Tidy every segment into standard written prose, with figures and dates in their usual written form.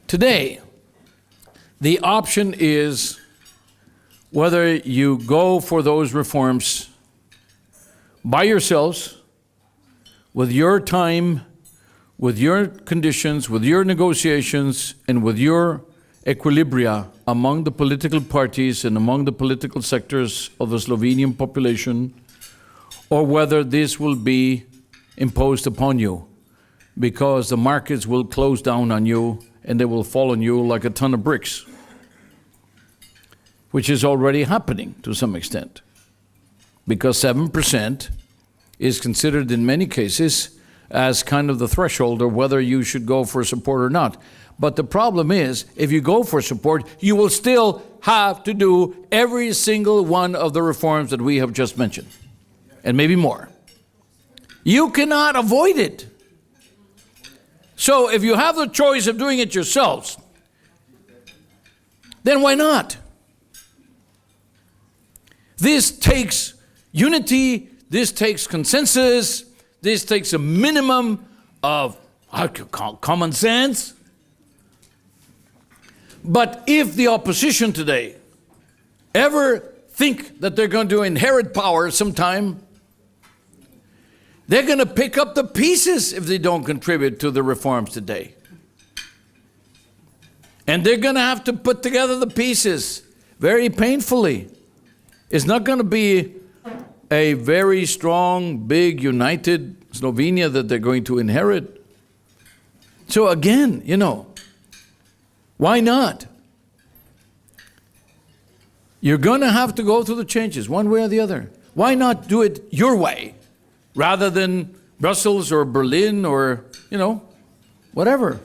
Today, the option is whether you go for those reforms by yourselves, with your time, with your conditions, with your negotiations, and with your equilibria among the political parties and among the political sectors of the Slovenian population, or whether this will be imposed upon you because the markets will close down on you and they will fall on you like a ton of bricks, which is already happening to some extent, because 7% is considered in many cases as kind of the threshold of whether you should go for support or not. But the problem is, if you go for support, you will still have to do every single one of the reforms that we have just mentioned, and maybe more. You cannot avoid it. So if you have the choice of doing it yourselves, then why not? This takes unity, this takes consensus, this takes a minimum of common sense. But if the opposition today ever think that they're going to inherit power sometime, they're going to pick up the pieces if they don't contribute to the reforms today. And they're going to have to put together the pieces very painfully. It's not going to be a very strong, big, united Slovenia that they're going to inherit. So again, why not? You're going to have to go through the changes one way or the other. Why not do it your way rather than Brussels or Berlin or, whatever?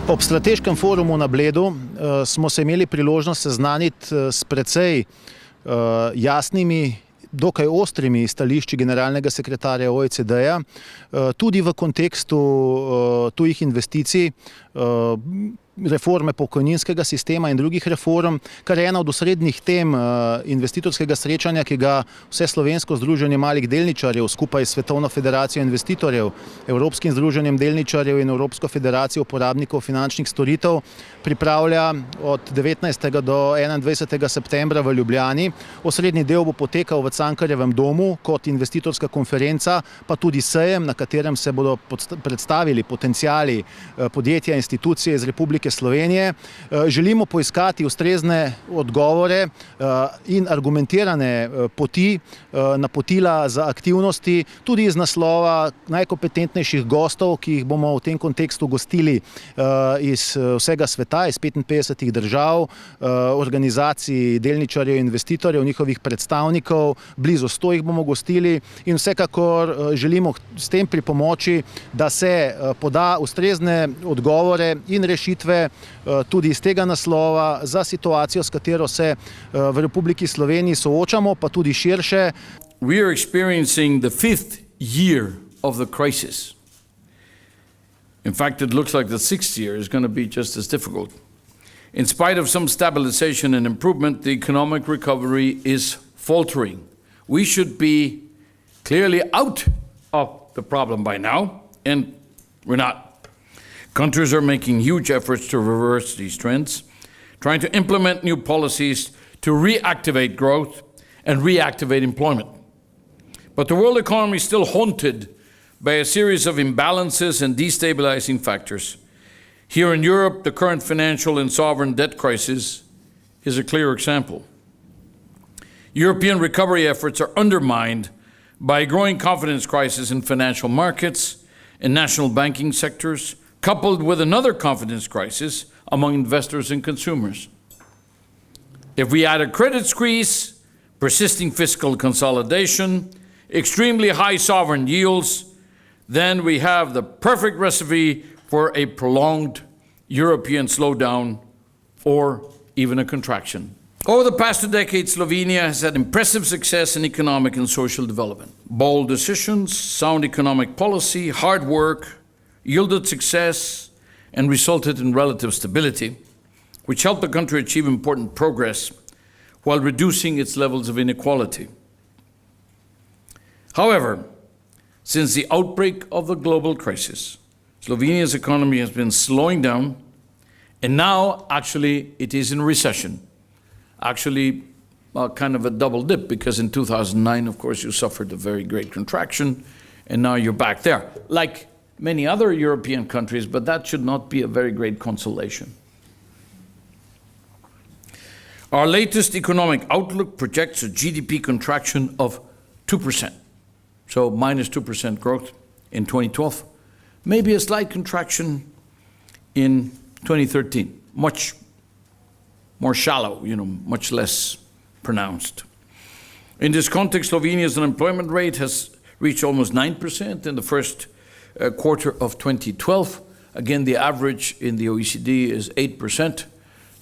Ob strateškem forumu na Bledu smo se imeli priložnost seznaniti s precej jasnimi, dokaj ostrimi stališči generalnega sekretarja OECD-ja, tudi v kontekstu tujih investicij, reforme pokojninskega sistema in drugih reform, kar je ena od osrednjih tem investitorskega srečanja, ki ga Vseslovensko združenje malih delničarjev skupaj s Svetovno federacijo investitorjev, Evropskim združenjem delničarjev in Evropsko federacijo uporabnikov finančnih storitev pripravlja od 19. do 21. septembra v Ljubljani. Osrednji del bo potekal v Cankarjevem domu kot investitorska konferenca, pa tudi sejem, na katerem se bodo predstavili potenciali podjetja, institucije iz Republike Slovenije. Želimo poiskati ustrezne odgovore in argumentirane poti, napotila za aktivnosti, tudi iz naslova najkompetentnejših gostov, ki jih bomo v tem kontekstu gostili iz vsega sveta, iz 55 držav, organizacij delničarjev in investitorjev, njihovih predstavnikov, blizu 100 jih bomo gostili in vsekakor želimo s tem pripomoči, da se poda ustrezne odgovore in rešitve tudi iz tega naslova za situacijo, s katero se v Republiki Sloveniji soočamo, pa tudi širše. We are experiencing the 5th year of the crisis. In fact, it looks like the 6th year is going to be just as difficult. In spite of some stabilization and improvement, the economic recovery is faltering. We should be clearly out of the problem by now, and we're not. Countries are making huge efforts to reverse these trends, trying to implement new policies to reactivate growth and reactivate employment. But the world economy is still haunted by a series of imbalances and destabilizing factors. Here in Europe, the current financial and sovereign debt crisis is a clear example. European recovery efforts are undermined by a growing confidence crisis in financial markets and national banking sectors, coupled with another confidence crisis among investors and consumers. If we add a credit squeeze, persisting fiscal consolidation, extremely high sovereign yields, then we have the perfect recipe for a prolonged European slowdown or even a contraction. Over the past 2 decades, Slovenia has had impressive success in economic and social development. Bold decisions, sound economic policy, hard work, yielded success and resulted in relative stability, which helped the country achieve important progress while reducing its levels of inequality. However, since the outbreak of the global crisis, Slovenia's economy has been slowing down, and now actually it is in recession. Actually, kind of a double dip, because in 2009, of course, you suffered a very great contraction, and now you're back there, like many other European countries, but that should not be a very great consolation. Our latest economic outlook projects a GDP contraction of 2%, so minus 2% growth in 2012, maybe a slight contraction in 2013, much more shallow, much less pronounced. In this context, Slovenia's unemployment rate has reached almost 9% in the first quarter of 2012. Again, the average in the OECD is 8%.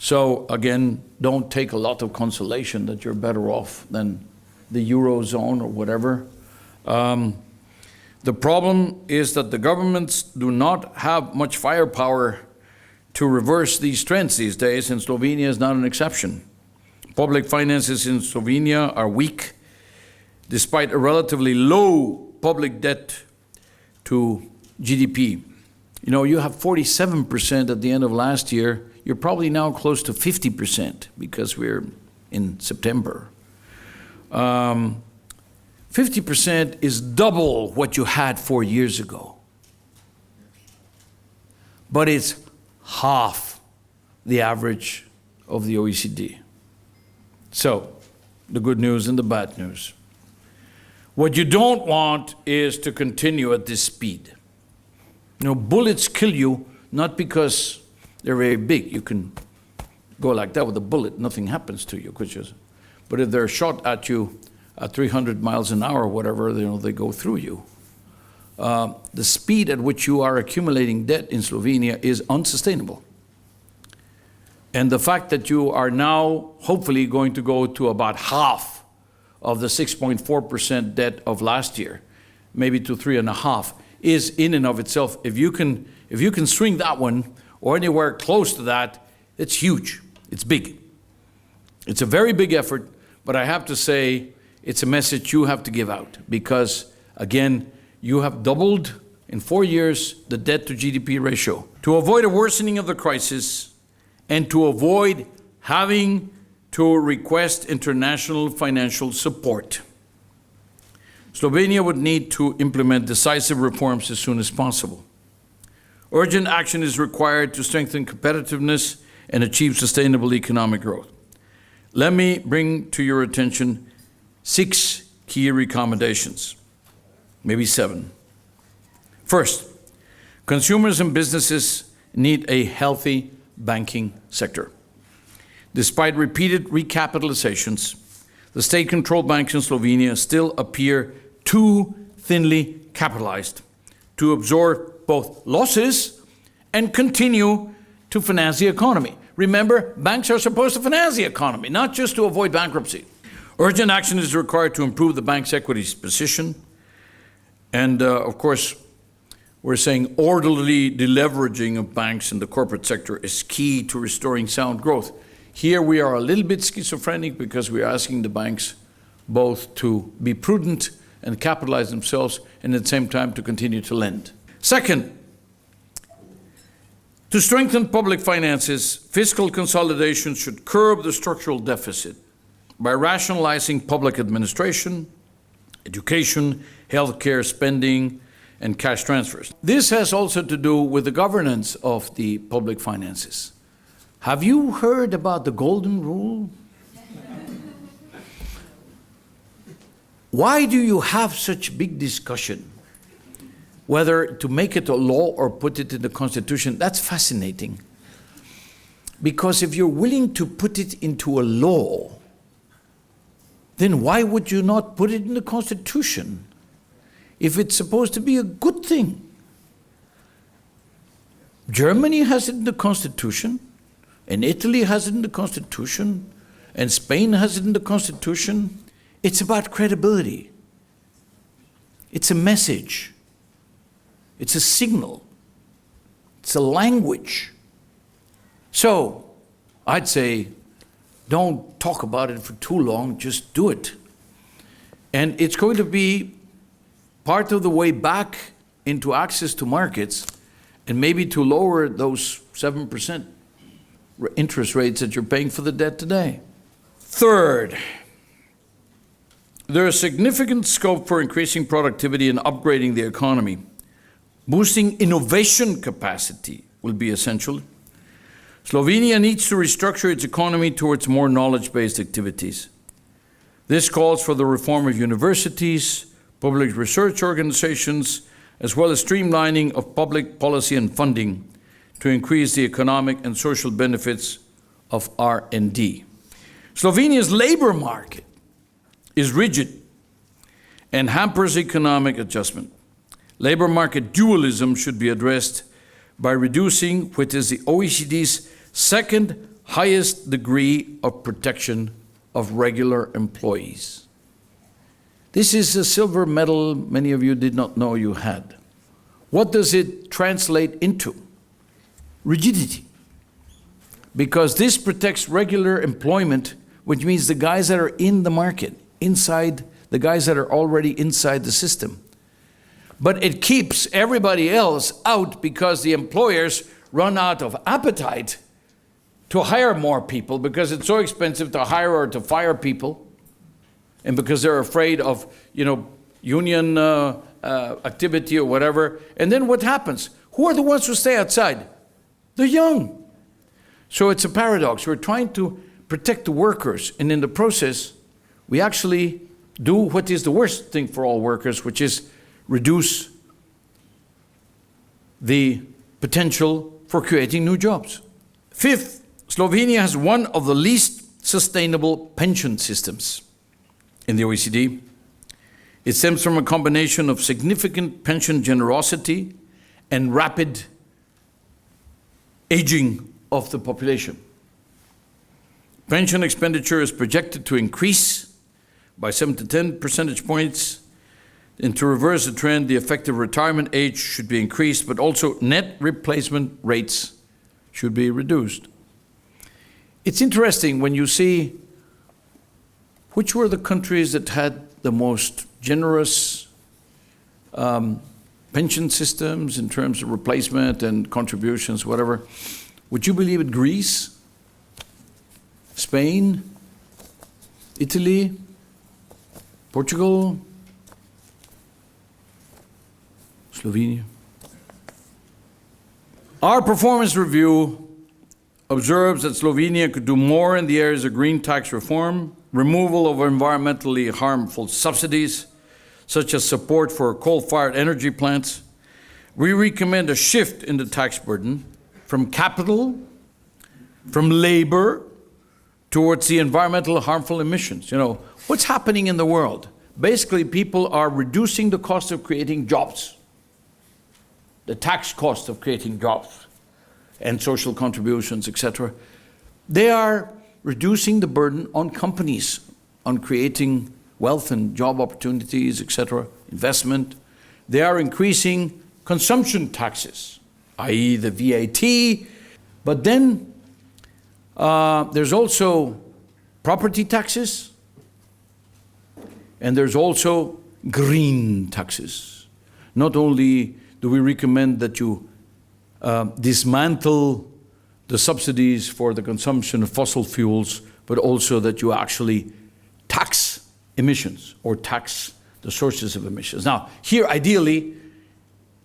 So again, don't take a lot of consolation that you're better off than the Eurozone or whatever. The problem is that the governments do not have much firepower to reverse these trends these days, and Slovenia is not an exception. Public finances in Slovenia are weak, despite a relatively low public debt to GDP. You have 47% at the end of last year. You're probably now close to 50% because we're in September. 50% is double what you had 4 years ago. But it's half the average of the OECD. So, the good news and the bad news. What you don't want is to continue at this speed. Bullets kill you not because they're very big. You can go like that with a bullet, nothing happens to you. But if they're shot at you at 300 miles an hour or whatever, they go through you. The speed at which you are accumulating debt in Slovenia is unsustainable. And the fact that you are now hopefully going to go to about half of the 6.4% debt of last year, maybe to 3.5%, is in and of itself, if you can swing that one or anywhere close to that, it's huge, it's big. It's a very big effort, but I have to say, it's a message you have to give out, because again, you have doubled in 4 years the debt to GDP ratio. To avoid a worsening of the crisis and to avoid having to request international financial support, Slovenia would need to implement decisive reforms as soon as possible. Urgent action is required to strengthen competitiveness and achieve sustainable economic growth. Let me bring to your attention 6 key recommendations, maybe 7. First, consumers and businesses need a healthy banking sector. Despite repeated recapitalizations, the state-controlled banks in Slovenia still appear too thinly capitalized to absorb both losses and continue to finance the economy. Remember, banks are supposed to finance the economy, not just to avoid bankruptcy. Urgent action is required to improve the bank's equities position. And of course, we're saying orderly deleveraging of banks in the corporate sector is key to restoring sound growth. Here we are a little bit schizophrenic because we're asking the banks both to be prudent and capitalize themselves, and at the same time to continue to lend. Second, to strengthen public finances, fiscal consolidation should curb the structural deficit by rationalizing public administration, education, healthcare spending, and cash transfers. This has also to do with the governance of the public finances. Have you heard about the golden rule? Why do you have such big discussion? Whether to make it a law or put it in the Constitution, that's fascinating. Because if you're willing to put it into a law, then why would you not put it in the Constitution if it's supposed to be a good thing? Germany has it in the Constitution, and Italy has it in the Constitution, and Spain has it in the Constitution. It's about credibility. It's a message. It's a signal. It's a language. So I'd say, don't talk about it for too long, just do it. And it's going to be part of the way back into access to markets and maybe to lower those 7% interest rates that you're paying for the debt today. Third, there is significant scope for increasing productivity and upgrading the economy. Boosting innovation capacity will be essential. Slovenia needs to restructure its economy towards more knowledge-based activities. This calls for the reform of universities, public research organizations, as well as streamlining of public policy and funding to increase the economic and social benefits of R&D. Slovenia's labor market is rigid and hampers economic adjustment. Labor market dualism should be addressed by reducing what is the OECD's second highest degree of protection of regular employees. This is a silver medal many of you did not know you had. What does it translate into? Rigidity. Because this protects regular employment, which means the guys that are in the market, inside, the guys that are already inside the system. But it keeps everybody else out because the employers run out of appetite to hire more people because it's so expensive to hire or to fire people, and because they're afraid of, union activity or whatever. And then what happens? Who are the ones who stay outside? The young. So it's a paradox. We're trying to protect the workers, and in the process, we actually do what is the worst thing for all workers, which is reduce the potential for creating new jobs. Fifth, Slovenia has one of the least sustainable pension systems in the OECD. It stems from a combination of significant pension generosity and rapid aging of the population. Pension expenditure is projected to increase by 7 to 10 percentage points. And to reverse the trend, the effective retirement age should be increased, but also net replacement rates should be reduced. It's interesting when you see which were the countries that had the most generous pension systems in terms of replacement and contributions, whatever. Would you believe it? Greece, Spain, Italy, Portugal, Slovenia. Our performance review observes that Slovenia could do more in the areas of green tax reform, removal of environmentally harmful subsidies, such as support for coal-fired energy plants. We recommend a shift in the tax burden from capital, from labor, towards the environmental harmful emissions. What's happening in the world? Basically, people are reducing the cost of creating jobs, the tax cost of creating jobs and social contributions, etc. They are reducing the burden on companies, on creating wealth and job opportunities, etc., investment. They are increasing consumption taxes, i.e. the VAT, but then there's also property taxes, and there's also green taxes. Not only do we recommend that you dismantle the subsidies for the consumption of fossil fuels, but also that you actually tax emissions or tax the sources of emissions. Now, here ideally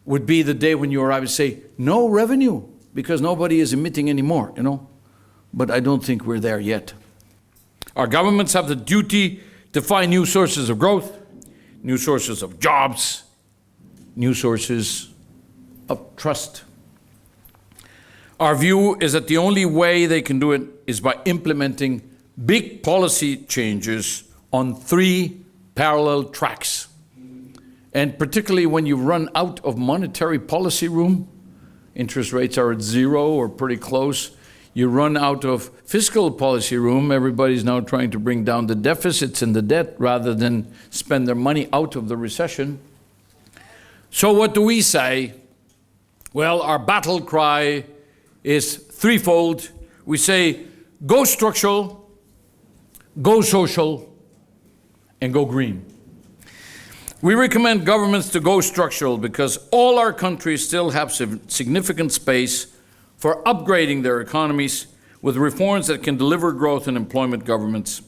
would be the day when you arrive and say, no revenue, because nobody is emitting anymore, But I don't think we're there yet. Our governments have the duty to find new sources of growth, new sources of jobs, new sources of trust. Our view is that the only way they can do it is by implementing big policy changes on 3 parallel tracks. And particularly when you run out of monetary policy room, interest rates are at 0 or pretty close, you run out of fiscal policy room, everybody's now trying to bring down the deficits and the debt rather than spend their money out of the recession. So what do we say? Well, our battle cry is threefold. We say, go structural, go social, and go green. We recommend governments to go structural because all our countries still have significant space for upgrading their economies with reforms that can deliver growth and employment growth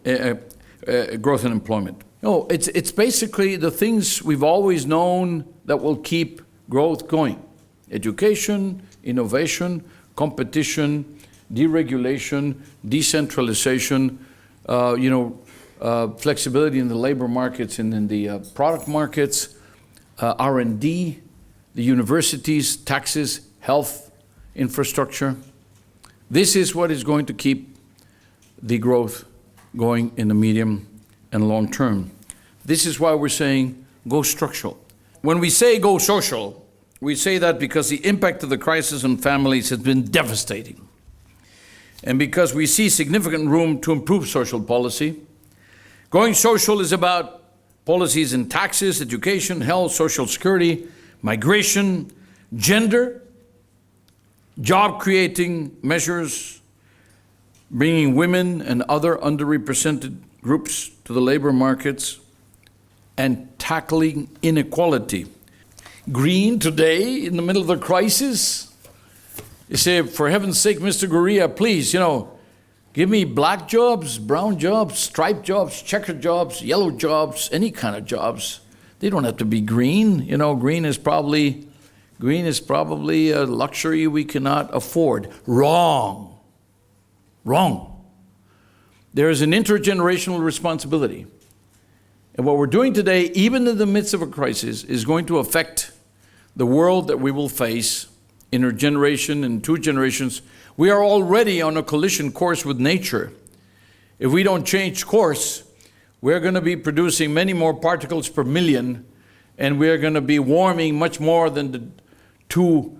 and employment. No, it's basically the things we've always known that will keep growth going. Education, innovation, competition, deregulation, decentralization, flexibility in the labor markets and in the product markets, R&D, the universities, taxes, health, infrastructure. This is what is going to keep the growth going in the medium and long term. This is why we're saying go structural. When we say go social, we say that because the impact of the crisis on families has been devastating. And because we see significant room to improve social policy. Going social is about policies in taxes, education, health, social security, migration, gender, job-creating measures, bringing women and other underrepresented groups to the labor markets, and tackling inequality. Green today, in the middle of the crisis, you say, for heaven's sake, Mr. Gurria, please, give me black jobs, brown jobs, striped jobs, checkered jobs, yellow jobs, any kind of jobs. They don't have to be green. Green is probably a luxury we cannot afford. Wrong. There is an intergenerational responsibility. And what we're doing today, even in the midst of a crisis, is going to affect the world that we will face in a generation and 2 generations. We are already on a collision course with nature. If we don't change course, we're going to be producing many more particles per million, and we're going to be warming much more than the 2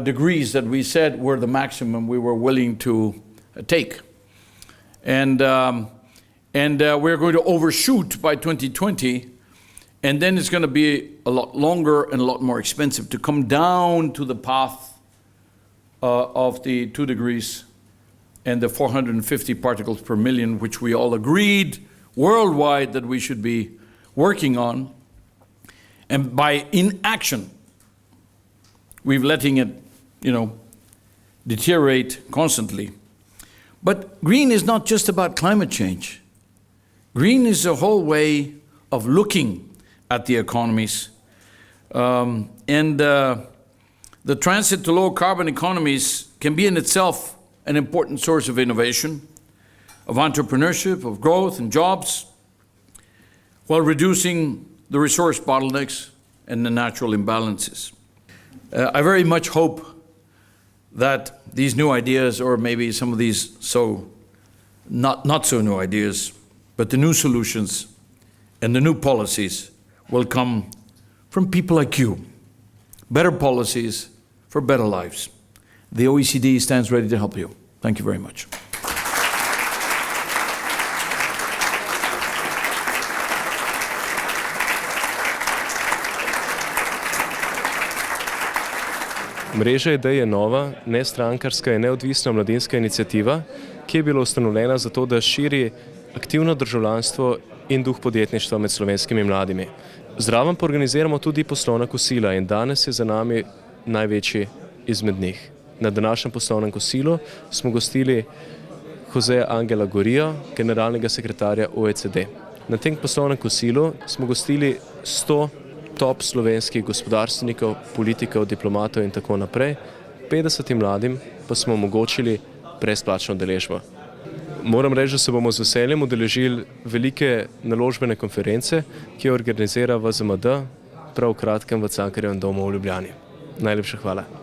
degrees that we said were the maximum we were willing to take. And we're going to overshoot by 2020, and then it's going to be a lot longer and a lot more expensive to come down to the path of the 2 degrees and the 450 particles per million, which we all agreed worldwide that we should be working on. And by inaction, we're letting it, deteriorate constantly. But green is not just about climate change. Green is a whole way of looking at the economies. The transit to low-carbon economies can be in itself an important source of innovation, of entrepreneurship, of growth and jobs, while reducing the resource bottlenecks and the natural imbalances. I very much hope that these new ideas, or maybe some of these not so new ideas, but the new solutions and the new policies will come from people like you. Better policies for better lives. The OECD stands ready to help you. Thank you very much. Mreža Idej je nova, nestrankarska in neodvisna mladinska iniciativa, ki je bila ustanovljena zato, da širi aktivno državljanstvo in duh podjetništva med slovenskimi mladimi. Zraven pa organiziramo tudi poslovna kosila in danes je za nami največji izmed njih. Na današnjem poslovnem kosilu smo gostili Joseja Angela Gurrijo, generalnega sekretarja OECD. Na tem poslovnem kosilu smo gostili 100 top slovenskih gospodarstvenikov, politikov, diplomatov in tako naprej. 50 mladim pa smo omogočili brezplačno udeležbo. Moram reči, da se bomo z veseljem udeležili velike naložbene konference, ki jo organizira VZMD prav v kratkem v Cankarjevem domu v Ljubljani. Najlepša hvala.